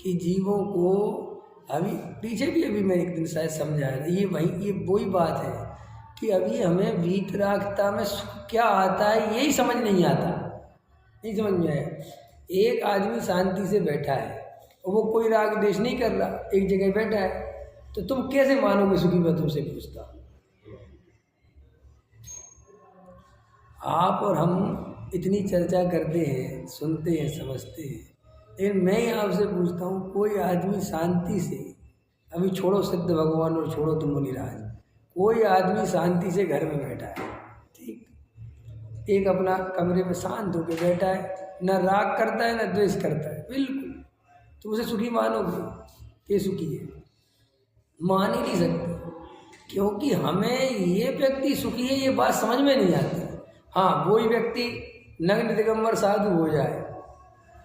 कि जीवों को अभी पीछे भी अभी मैं एक दिन शायद समझाया, ये वही बात है कि अभी हमें वीतरागता में सुख क्या आता है यही समझ नहीं आता, नहीं समझ में आया। एक आदमी शांति से बैठा है और वो कोई राग देश नहीं कर रहा, एक जगह बैठा है, तो तुम कैसे मानोगे सुखी? मैं तुमसे पूछता हूँ। आप और हम इतनी चर्चा करते हैं, सुनते हैं, समझते हैं, लेकिन मैं ही आपसे पूछता हूँ, कोई आदमी शांति से, अभी छोड़ो सिद्ध भगवान और छोड़ो तुम मुनिराज, कोई आदमी शांति से घर में बैठा है, ठीक, एक अपना कमरे में शांत होकर बैठा है, न राग करता है न द्वेष करता है, बिल्कुल, तुम उसे सुखी मानोगे? ये सुखी है? मान ही नहीं सकते, क्योंकि हमें ये व्यक्ति सुखी है ये बात समझ में नहीं आती। हाँ, वही व्यक्ति नग्न दिगंबर साधु हो जाए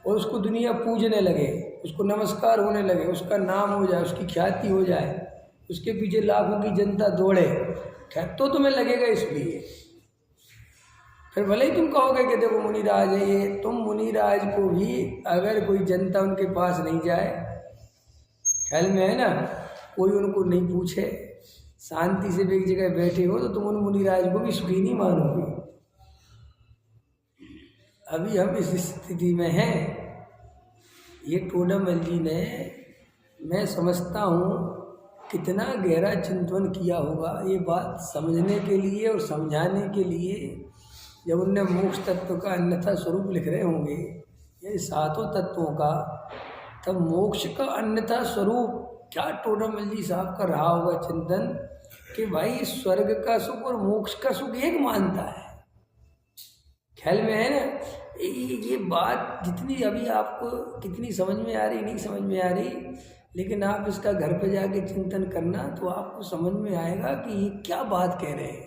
और उसको दुनिया पूजने लगे, उसको नमस्कार होने लगे, उसका नाम हो जाए, उसकी ख्याति हो जाए, उसके पीछे लाखों की जनता दौड़े, तो तुम्हें लगेगा इसलिए। फिर भले ही तुम कहोगे कि देखो मुनिराज है ये, तुम मुनिराज को भी अगर कोई जनता उनके पास नहीं जाए, ख्याल में है ना, कोई उनको नहीं पूछे, शांति से एक जगह बैठे हो, तो तुम उन मुनिराज को भी सुखी नहीं मानोगे। अभी हम इस स्थिति में हैं। ये टोडामल जी ने, मैं समझता हूँ, कितना गहरा चिंतन किया होगा ये बात समझने के लिए और समझाने के लिए। जब उनने मोक्ष तत्व का अन्यथा स्वरूप लिख रहे होंगे, ये सातों तत्वों का, तब मोक्ष का अन्यथा स्वरूप क्या टोडामल जी साहब का रहा होगा चिंतन, कि भाई स्वर्ग का सुख और मोक्ष का सुख एक मानता है। ख्याल में है ना? ये बात जितनी अभी आपको कितनी समझ में आ रही, नहीं समझ में आ रही, लेकिन आप इसका घर पे जाके चिंतन करना तो आपको समझ में आएगा कि ये क्या बात कह रहे हैं।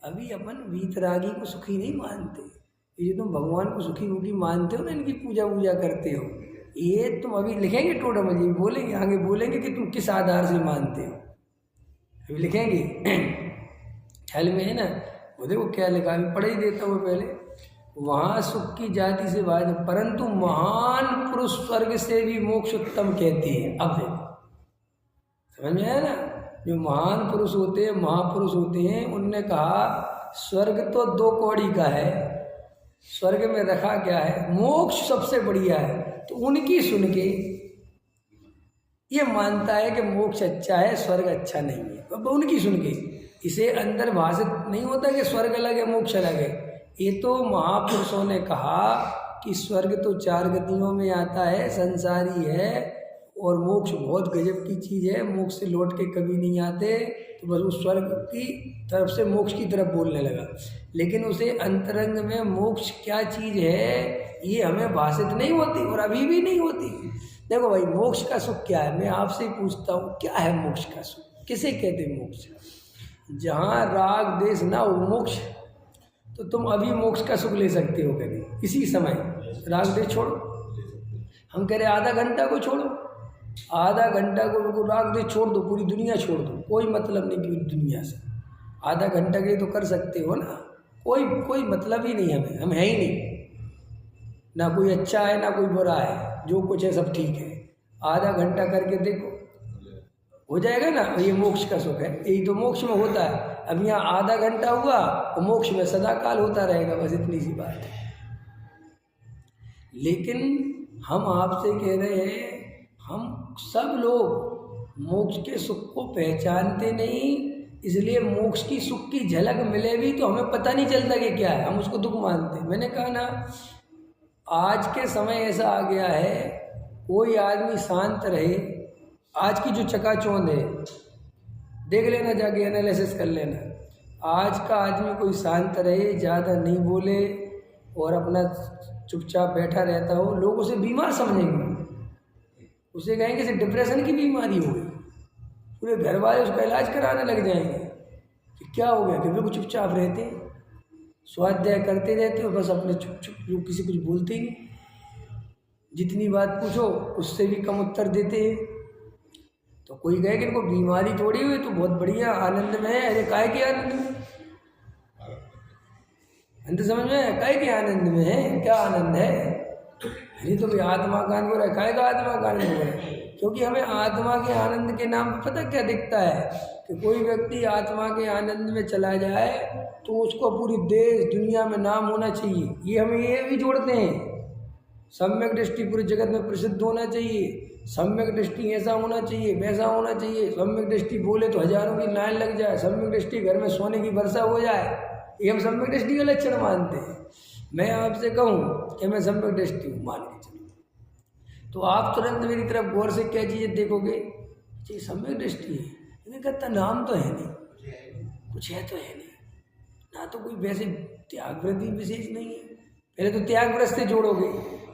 अभी अपन वीतरागी को सुखी नहीं मानते, ये तुम भगवान को सुखी मुखी मानते हो ना, इनकी पूजा करते हो, ये तुम अभी लिखेंगे, टोडामल जी बोलेंगे, आगे बोलेंगे कि तुम किस आधार से मानते हो, अभी लिखेंगे। ख्याल में है ना? वो देखो क्या लिखा, अभी पढ़ ही देता हूँ पहले। वहाँ सुख की जाति से बात, परंतु महान पुरुष स्वर्ग से भी मोक्ष उत्तम कहते हैं। अब देखो समझ में आया ना? जो महान पुरुष होते हैं, महापुरुष होते हैं, उनने कहा स्वर्ग तो दो कौड़ी का है, स्वर्ग में रखा क्या है, मोक्ष सबसे बढ़िया है। तो उनकी सुन के ये मानता है कि मोक्ष अच्छा है, स्वर्ग अच्छा नहीं है। अब उनकी सुन के इसे अंदर भाषित नहीं होता कि स्वर्ग अलग है मोक्ष अलग है। ये तो महापुरुषों ने कहा कि स्वर्ग तो चार गतियों में आता है, संसारी है, और मोक्ष बहुत गजब की चीज़ है, मोक्ष से लौट के कभी नहीं आते। तो बस उस स्वर्ग की तरफ से मोक्ष की तरफ बोलने लगा, लेकिन उसे अंतरंग में मोक्ष क्या चीज़ है ये हमें भाषित नहीं होती, और अभी भी नहीं होती। देखो भाई, मोक्ष का सुख क्या है, मैं आपसे ही पूछता हूँ, क्या है मोक्ष का सुख? किसे कहते हैं मोक्ष? जहाँ राग देश ना हो मोक्ष, तो तुम अभी मोक्ष का सुख ले सकते हो कभी, इसी समय राग देश छोड़ो। हम कह रहे आधा घंटा को छोड़ो, आधा घंटा को उनको राग देश छोड़ दो, पूरी दुनिया छोड़ दो, कोई मतलब नहीं कि दुनिया से आधा घंटा के लिए तो कर सकते हो ना, कोई मतलब ही नहीं हमें, हम है ही नहीं, ना कोई अच्छा है ना कोई बुरा है, जो कुछ है सब ठीक है। आधा घंटा करके देखो, हो जाएगा ना, ये मोक्ष का सुख है। यही तो मोक्ष में होता है। अब यहाँ आधा घंटा हुआ और मोक्ष में सदा काल होता रहेगा, बस इतनी सी बात है। लेकिन हम आपसे कह रहे हैं, हम सब लोग मोक्ष के सुख को पहचानते नहीं, इसलिए मोक्ष की सुख की झलक मिले भी तो हमें पता नहीं चलता कि क्या है, हम उसको दुख मानते हैं। मैंने कहा ना, आज के समय ऐसा आ गया है, कोई आदमी शांत रहे, आज की जो चकाचौंध है देख लेना, जाके एनालिसिस कर लेना, आज का आदमी कोई शांत रहे, ज़्यादा नहीं बोले और अपना चुपचाप बैठा रहता हो, लोग उसे बीमार समझेंगे, उसे कहेंगे इसे डिप्रेशन की बीमारी हो गई, पूरे घर वाले उसका इलाज कराने लग जाएंगे कि क्या हो गया, कि बिल्कुल चुपचाप रहते, स्वाध्याय करते रहते हो, बस अपने चुप चुप, जो किसी कुछ बोलते ही नहीं, जितनी बात पूछो उससे भी कम उत्तर देते हैं। तो कोई कहे कि इनको बीमारी थोड़ी हुई, तो बहुत बढ़िया आनंद में है। अरे काहे के आनंद में, अंत समझ में, काहे के आनंद में है, क्या आनंद है? अरे तो भाई आत्मा का अनुभव है, काहे का आत्मा का अनुभव है? क्योंकि हमें आत्मा के आनंद के नाम पे पता क्या दिखता है कि कोई व्यक्ति आत्मा के आनंद में चला जाए तो उसको पूरी देश दुनिया में नाम होना चाहिए। ये हम ये भी जोड़ते हैं, सम्यक दृष्टि पूरे जगत में प्रसिद्ध होना चाहिए, सम्यक दृष्टि ऐसा होना चाहिए, वैसा होना चाहिए, सम्यक दृष्टि बोले तो हजारों की लाइन लग जाए, सम्यक दृष्टि घर में सोने की वर्षा हो जाए, ये हम सम्यक दृष्टि का लक्षण मानते हैं। मैं आपसे कहूँ कि मैं सम्यक दृष्टि हूँ, मान के चलो, तो आप तुरंत मेरी तरफ गौर से क्या चीज़ें देखोगे? ये सम्यक दृष्टि है। मैंने कहता नाम तो है नहीं, कुछ है तो है नहीं, ना तो कोई वैसे त्याग व्रत विशेष नहीं है। पहले तो त्याग व्रत से जोड़ोगे,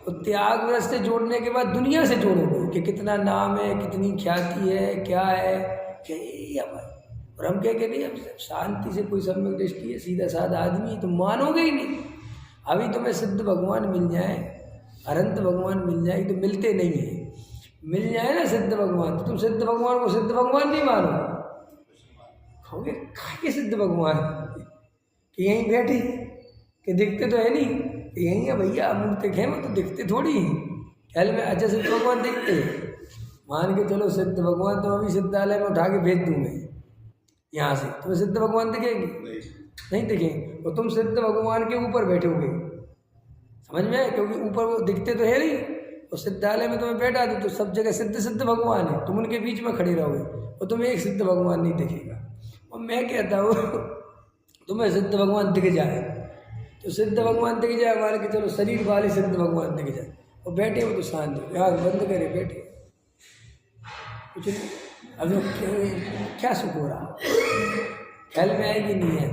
और त्याग व्रत से जोड़ने के बाद दुनिया से जोड़ोगे कि कितना नाम है, कितनी ख्याति है, क्या है, क्या यही हमारे। और हम क्या कहते हैं, अब शांति से कोई सम्यक दृष्टि है, सीधा साधा आदमी, तो मानोगे ही नहीं। अभी तुम्हें सिद्ध भगवान मिल जाए, अनंत भगवान मिल जाए, तो मिलते नहीं है, मिल जाए ना सिद्ध भगवान, तो तुम सिद्ध भगवान को सिद्ध भगवान नहीं मानोगे, कहोगे खाए सिद्ध भगवान कि यहीं बैठे कि दिखते तो है नहीं, यहीं है भैया, मूर्ति है वो तो दिखते थोड़ी, ख्याल में अच्छा सिद्ध भगवान दिखते हैं। मान के चलो सिद्ध भगवान तो अभी सिद्धालय में उठा के भेज दूँ मैं यहाँ से, तुम्हें सिद्ध भगवान दिखेंगे? नहीं दिखेंगे। और तुम सिद्ध भगवान के ऊपर बैठोगे, समझ में आए? क्योंकि ऊपर वो दिखते तो है नहीं, और सिद्धालय में तुम्हें बैठा दो तो सब जगह सिद्ध सिद्ध भगवान है, तुम उनके बीच में खड़े रहोगे और तुम्हें एक सिद्ध भगवान नहीं दिखेगा। और मैं कहता हूँ तुम्हें सिद्ध भगवान दिख जाए, तो सिद्ध भगवान दिख जाए, मान के चलो शरीर वाले सिद्ध भगवान दिख जाए, और बैठे हो तो शांत हो, आँख बंद करे बैठे, कुछ नहीं। अब क्या सुख हो रहा, ख्याल में आएगी नहीं है?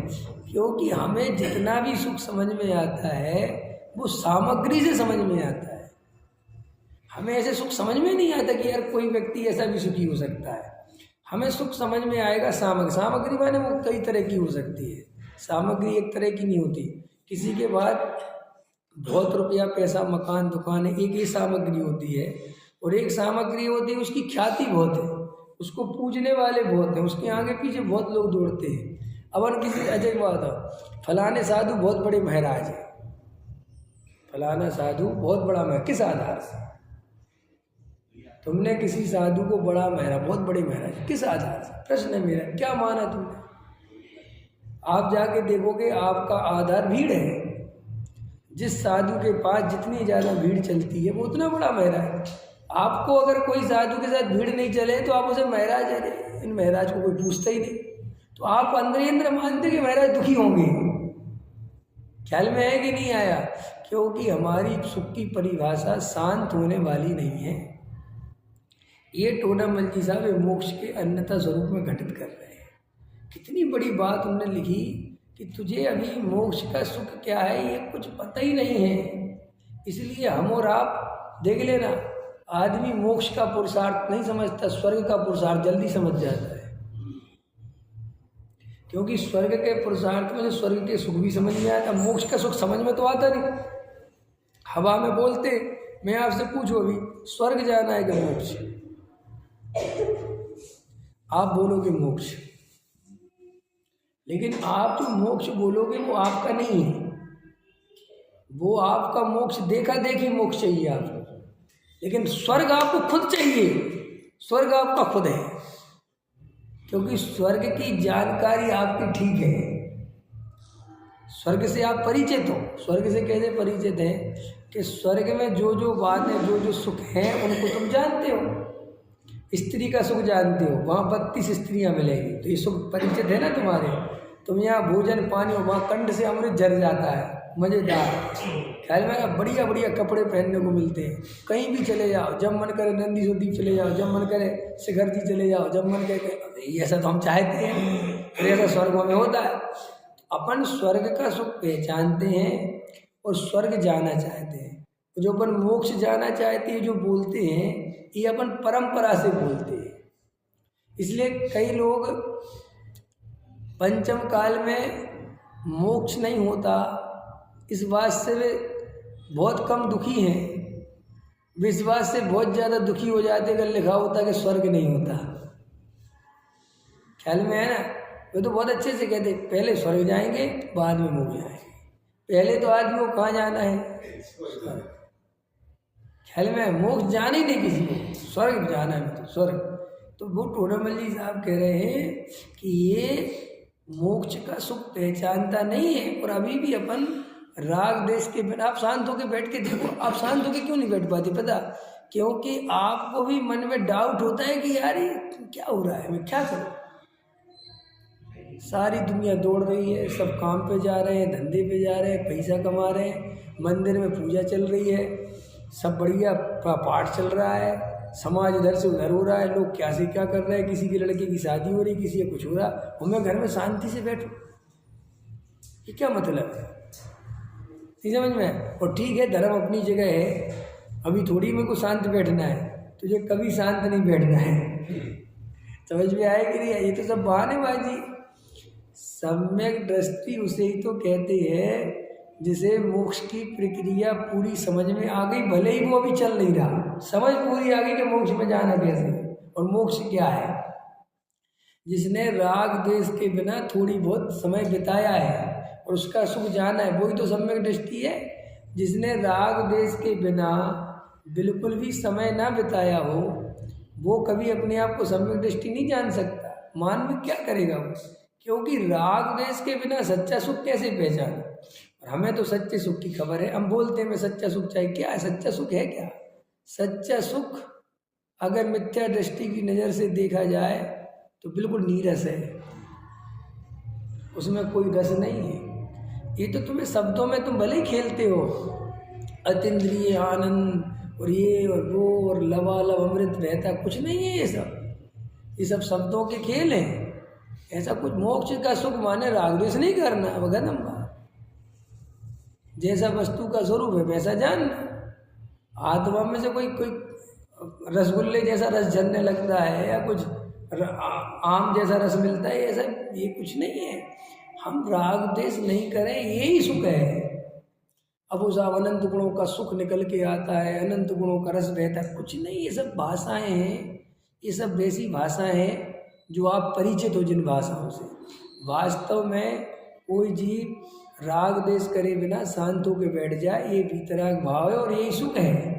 क्योंकि हमें जितना भी सुख समझ में आता है वो सामग्री से समझ में आता है। हमें ऐसे सुख समझ में नहीं आता कि यार कोई व्यक्ति ऐसा भी सुखी हो सकता है। हमें सुख समझ में आएगा सामग्री। सामग्री माने वो कई तरह की हो सकती है, सामग्री एक तरह की नहीं होती। किसी के बाद बहुत रुपया पैसा मकान दुकान है, एक ही सामग्री होती है, और एक सामग्री होती है उसकी ख्याति बहुत है, उसको पूजने वाले बहुत हैं, उसके आगे पीछे बहुत लोग दौड़ते हैं। अब किसी अजय बात है, फलाने साधु बहुत बड़े महाराज है, फलाना साधु बहुत बड़ा महाराज, किस आधार से तुमने किसी साधु को बड़ा महाराज, बहुत बड़े महाराज, किस आधार से? प्रश्न है मेरा, क्या माना तुमने? आप जाके देखोगे आपका आधार भीड़ है। जिस साधु के पास जितनी ज़्यादा भीड़ चलती है वो उतना बड़ा महाराज। आपको अगर कोई साधु के साथ भीड़ नहीं चले तो आप उसे महाराज है, इन महाराज को कोई पूछता ही नहीं, तो आप अंदर ही अंदर मानते कि महाराज दुखी होंगे। ख्याल में है कि नहीं आया? क्योंकि हमारी सुख की परिभाषा शांत होने वाली नहीं है। ये टोडामल जी साहब मोक्ष के अन्यथा स्वरूप में घटित कर रहे हैं। कितनी बड़ी बात उन्होंने लिखी कि तुझे अभी मोक्ष का सुख क्या है ये कुछ पता ही नहीं है। इसलिए हम और आप देख लेना, आदमी मोक्ष का पुरुषार्थ नहीं समझता, स्वर्ग का पुरुषार्थ जल्दी समझ जाता है। क्योंकि स्वर्ग के पुरुषार्थ में स्वर्ग के सुख भी समझ में आता, मोक्ष का सुख समझ में तो आता नहीं। हवा में बोलते, मैं आपसे पूछूं अभी स्वर्ग जाना है कि मोक्ष? आप बोलोगे मोक्ष, लेकिन आप जो मोक्ष बोलोगे वो आपका नहीं है, वो आपका मोक्ष देखा देखी मोक्ष चाहिए आपको, लेकिन स्वर्ग आपको खुद चाहिए। स्वर्ग आपका खुद है, क्योंकि स्वर्ग की जानकारी आपकी ठीक है। स्वर्ग से आप परिचित हो। स्वर्ग से कैसे परिचित हैं कि स्वर्ग में जो जो बातें जो जो सुख हैं उनको तुम जानते हो। स्त्री का सुख जानते हो, वहाँ 32 स्त्रियाँ मिलेंगी, तो ये सुख परिचित है ना तुम्हारे। तुम यहाँ भोजन पानी हो, वहाँ कंठ से अमृत झर जाता है, मज़ेदार। ख्याल में बढ़िया बढ़िया कपड़े पहनने को मिलते हैं, कहीं भी चले जाओ, जब मन करे नंदी सोदीप चले जाओ, जब मन करे शिखर जी चले जाओ, जब मन करे, ऐसा तो हम चाहते हैं, फिर ऐसा स्वर्गों में होता है। अपन स्वर्ग का सुख पहचानते हैं और स्वर्ग जाना चाहते हैं। जो अपन मोक्ष जाना चाहते हैं, जो बोलते हैं, ये अपन परंपरा से बोलते हैं। इसलिए कई लोग पंचम काल में मोक्ष नहीं होता इस बात से वे बहुत कम दुखी हैं। वे इस बात से बहुत ज़्यादा दुखी हो जाते अगर लिखा होता कि स्वर्ग नहीं होता। ख्याल में है ना? वे तो बहुत अच्छे से कहते पहले स्वर्ग जाएंगे बाद में मोक्ष जाएंगे। पहले तो आदमी को कहाँ जाना है? ख्याल में मोक्ष जाना ही नहीं किसी को, स्वर्ग जाना है तो स्वर्ग। तो वो टोडामल जी साहब कह रहे हैं कि ये मोक्ष का सुख पहचानता नहीं है और अभी भी अपन राग देश के बिना। आप शांत होकर बैठ के देखो, आप शांत होकर क्यों नहीं बैठ पाते पता? क्योंकि आपको भी मन में डाउट होता है कि यार ये क्या हो रहा है, मैं क्या करूं। सारी दुनिया दौड़ रही है, सब काम पे जा रहे हैं, धंधे पे जा रहे हैं, पैसा कमा रहे हैं, मंदिर में पूजा चल रही है, सब बढ़िया पाठ चल रहा है, समाज इधर से उधर हो रहा है, लोग क्या से क्या कर रहे हैं, किसी के लड़के की शादी हो रही, किसी का कुछ हो रहा, और मैं घर में शांति से बैठूं, ये क्या मतलब है? नहीं समझ में? और ठीक है, धर्म अपनी जगह है, अभी थोड़ी मेरे को शांत बैठना है, तुझे कभी शांत नहीं बैठना है। समझ में आए कि नहीं? ये तो सब बहानेबाजी। सम्यक दृष्टि उसे ही तो कहते हैं जिसे मोक्ष की प्रक्रिया पूरी समझ में आ गई, भले ही वो अभी चल नहीं रहा, समझ पूरी आ गई कि मोक्ष में जाना कैसे और मोक्ष क्या है। जिसने राग द्वेष के बिना थोड़ी बहुत समय बिताया है और उसका सुख जाना है, वही तो सम्यक दृष्टि है। जिसने राग द्वेष के बिना बिल्कुल भी समय ना बिताया हो, वो कभी अपने आप को सम्यक दृष्टि नहीं जान सकता। मान में क्या करेगा वो? क्योंकि राग द्वेष के बिना सच्चा सुख कैसे पहचाना? और हमें तो सच्चे सुख की खबर है, हम बोलते हैं मैं सच्चा सुख चाहिए। क्या है सच्चा सुख? है क्या सच्चा सुख? अगर मिथ्या दृष्टि की नज़र से देखा जाए तो बिल्कुल नीरस है, उसमें कोई रस नहीं है। ये तो तुम्हें शब्दों में तुम भले ही खेलते हो, अतीन्द्रिय आनंद और ये और वो और लबालब अमृत बहता, कुछ नहीं है ये सब शब्दों के खेल हैं। ऐसा कुछ मोक्ष का सुख माने राग द्वेष नहीं करना, वगैरह नंबर जैसा वस्तु का स्वरूप है वैसा जानना। आत्मा में से कोई रसगुल्ले जैसा रस झरने लगता है या कुछ आम जैसा रस मिलता है, ऐसा ये कुछ नहीं है। हम राग द्वेष नहीं करें, यही सुख है। अब उस अनंत गुणों का सुख निकल के आता है, अनंत गुणों का रस बहता है, कुछ नहीं। ये सब भाषाएं हैं, ये सब वैसी भाषाएं हैं जो आप परिचित हो जिन भाषाओं से। वास्तव में कोई जीव राग द्वेष करे बिना शांत होकर बैठ जाए, ये भीतराग भाव है और यही सुख है।